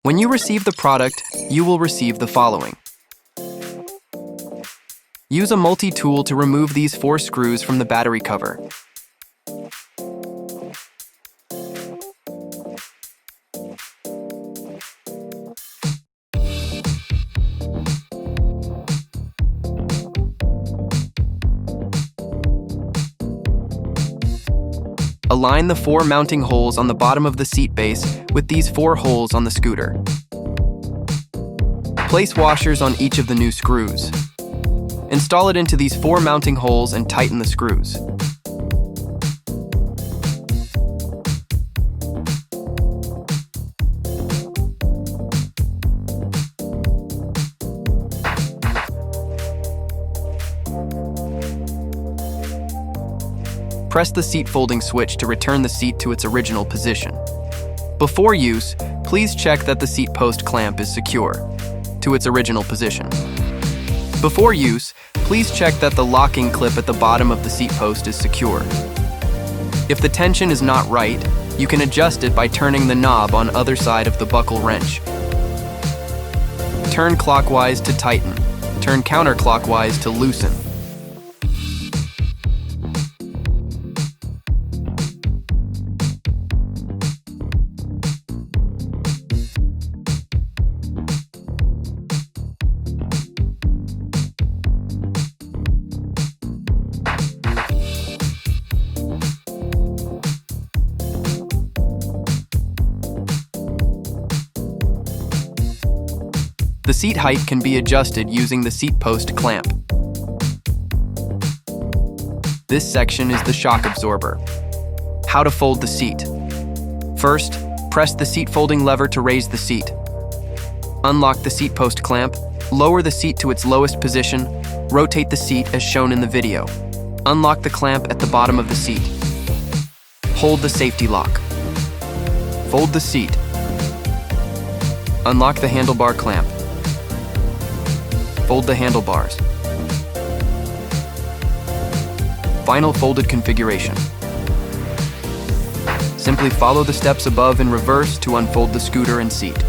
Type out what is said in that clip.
When you receive the product, you will receive the following. Use a multi-tool to remove these 4 screws from the battery cover. Align the 4 mounting holes on the bottom of the seat base with these 4 holes on the scooter. Place washers on each of the new screws. Install it into these 4 mounting holes and tighten the screws. Press the seat folding switch to return the seat to its original position. Before use, please check that the seat post clamp is secure to its original position. Before use, please check that the locking clip at the bottom of the seat post is secure. If the tension is not right, you can adjust it by turning the knob on other side of the buckle wrench. Turn clockwise to tighten. Turn counterclockwise to loosen. The seat height can be adjusted using the seat post clamp. This section is the shock absorber. How to fold the seat. First, press the seat folding lever to raise the seat. Unlock the seat post clamp, lower the seat to its lowest position, rotate the seat as shown in the video. Unlock the clamp at the bottom of the seat. Hold the safety lock. Fold the seat. Unlock the handlebar clamp. Fold the handlebars. Final folded configuration. Simply follow the steps above in reverse to unfold the scooter and seat.